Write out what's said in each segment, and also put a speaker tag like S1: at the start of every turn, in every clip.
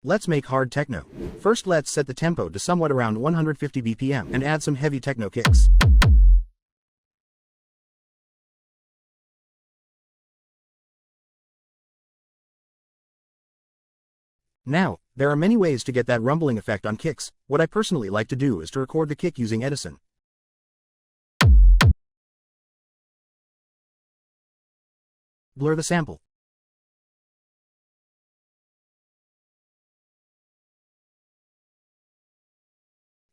S1: Let's make hard techno. First let's set the tempo to somewhat around 150 BPM and add some heavy techno kicks. Now, there are many ways to get that rumbling effect on kicks. What I personally like to do is to record the kick using Edison. Blur the sample.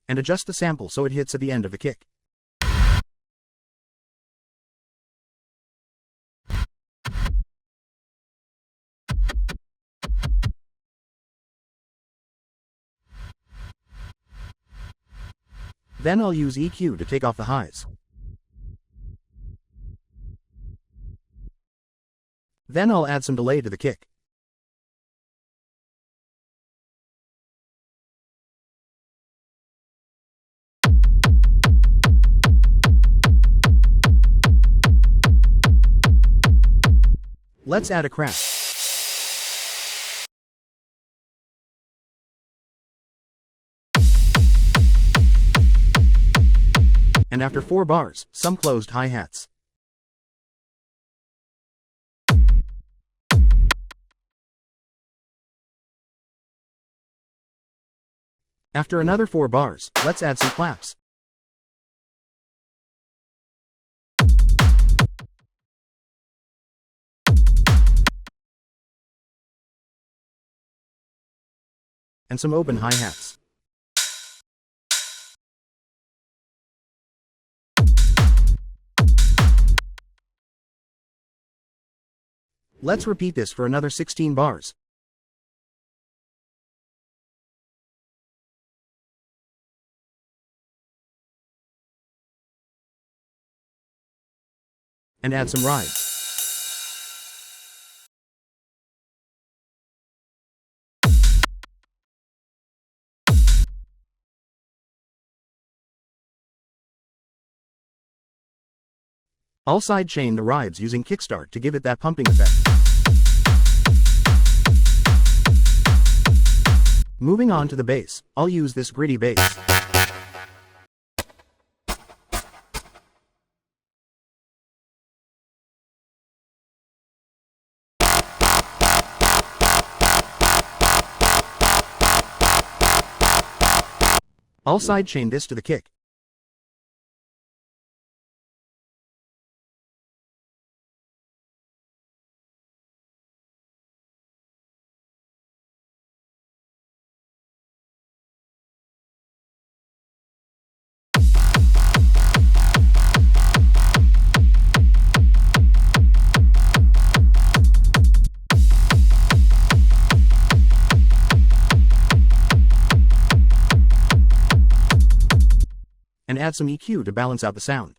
S1: And adjust the sample so it hits at the end of the kick. Then I'll use EQ to take off the highs. Then I'll add some delay to the kick. Let's add a crash. And after 4 bars, some closed hi-hats. After another 4 bars, let's add some claps. And some open hi-hats. Let's repeat this for another 16 bars. And add some rides. I'll sidechain the rides using Kickstart to give it that pumping effect. Moving on to the bass, I'll use this gritty bass. I'll sidechain this to the kick. And add some EQ to balance out the sound.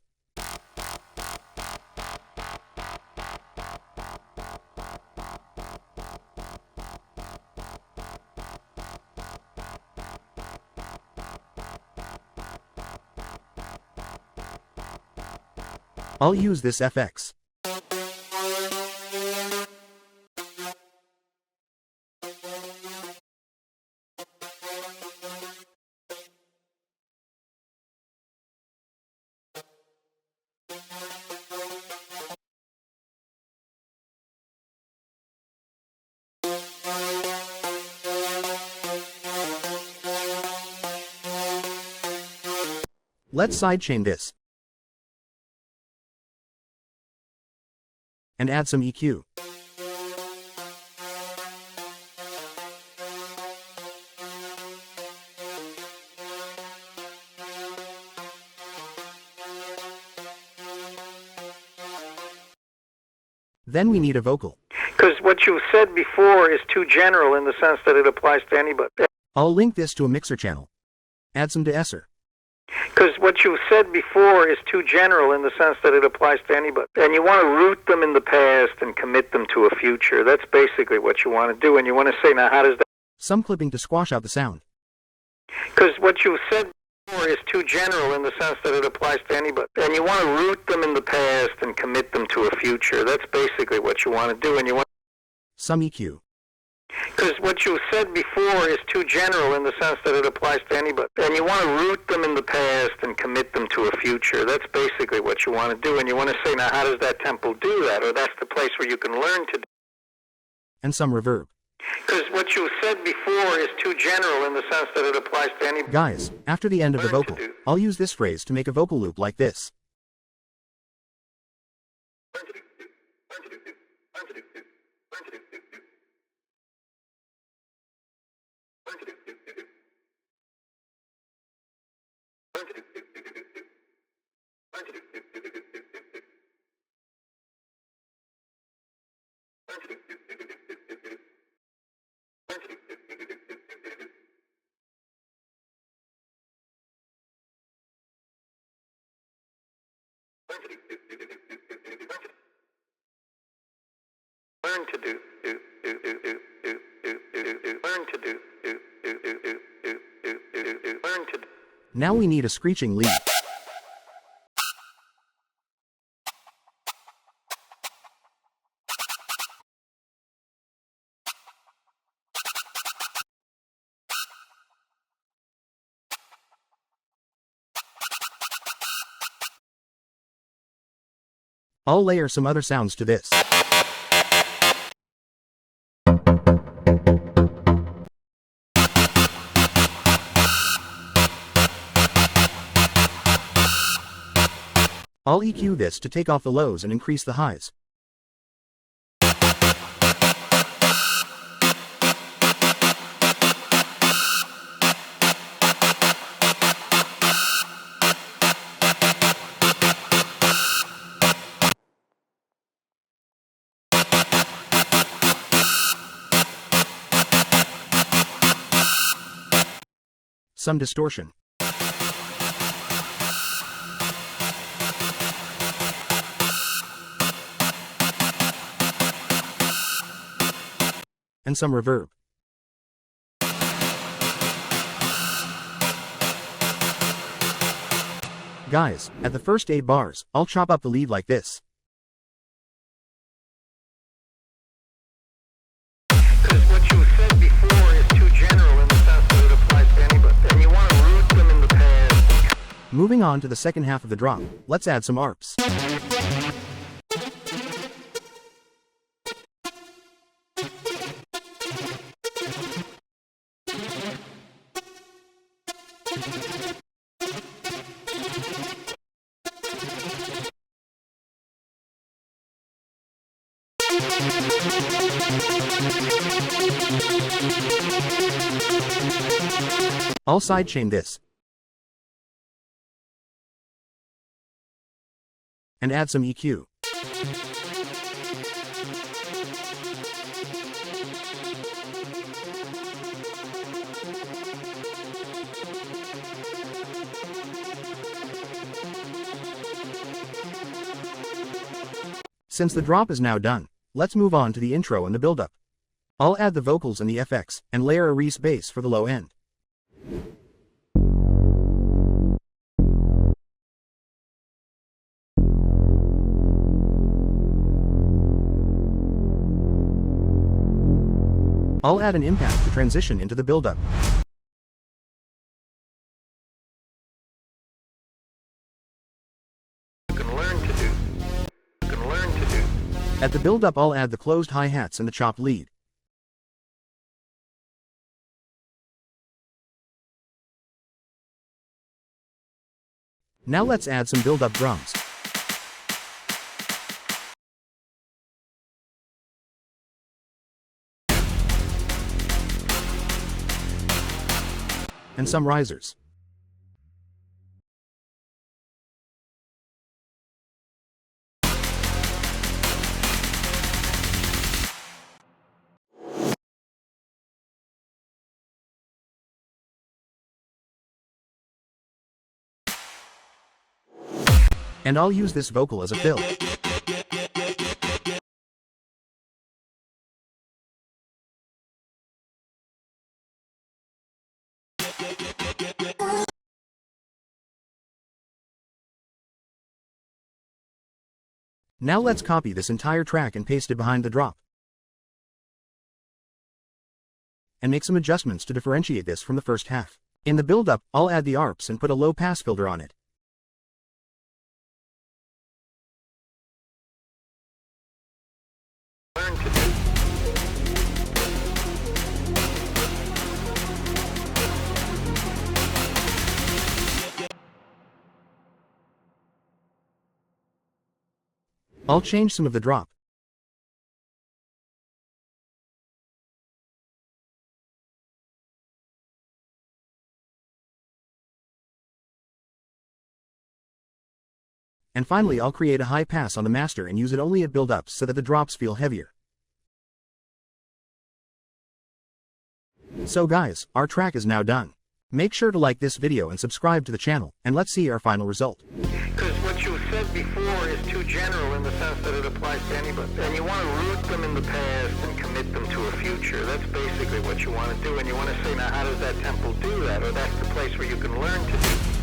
S1: I'll use this FX. Let's sidechain this. And add some EQ. Then we need a vocal.
S2: Because what you said before is too general in the sense that it applies to anybody.
S1: I'll link this to a mixer channel. Add some de-esser.
S2: Because what you said before is too general in the sense that it applies to anybody. And you want to root them in the past and commit them to a future. That's basically what you want to do. And you want to say, now how does that...
S1: Some clipping to squash out the sound.
S2: Because what you said before is too general in the sense that it applies to anybody. And you want to root them in the past and commit them to a future. That's basically what you want to do. And you want...
S1: Some EQ.
S2: Because what you said before is too general in the sense that it applies to anybody. And you want to root them in the past and commit them to a future. That's basically what you want to do. And you want to say, now how does that temple do that? Or that's the place where you can learn to do.
S1: And some reverb.
S2: Because what you said before is too general in the sense that it applies to anybody.
S1: Guys, after the end of the vocal, I'll use this phrase to make a vocal loop like this.
S2: Learn to do, learn to do, learn to do.
S1: Now we need a screeching lead. I'll layer some other sounds to this. I'll EQ this to take off the lows and increase the highs. Some distortion. And some reverb. Guys, at the first 8 bars, I'll chop up the lead like this.
S2: Because what you said before is too general in the sense that it applies to anybody. And you want to root them in the past.
S1: Moving on to the second half of the drop, let's add some arps. I'll sidechain this. And add some EQ. Since the drop is now done, let's move on to the intro and the build-up. I'll add the vocals and the FX, and layer a Reese bass for the low end. I'll add an impact to transition into the build-up. At the build-up I'll add the closed hi-hats and the chopped lead. Now let's add some build-up drums. And some risers. And I'll use this vocal as a fill. Now let's copy this entire track and paste it behind the drop. and make some adjustments to differentiate this from the first half. In the build-up, I'll add the Arps and put a low-pass filter on it. I'll change some of the drop. And finally I'll create a high pass on the master and use it only at build-ups so that the drops feel heavier. So guys, our track is now done. Make sure to like this video and subscribe to the channel, and let's see our final result.
S2: Because what you said before is too general in the sense that it applies to anybody. And you want to root them in the past and commit them to a future. That's basically what you want to do. And you want to say, now how does that temple do that? Or that's the place where you can learn to do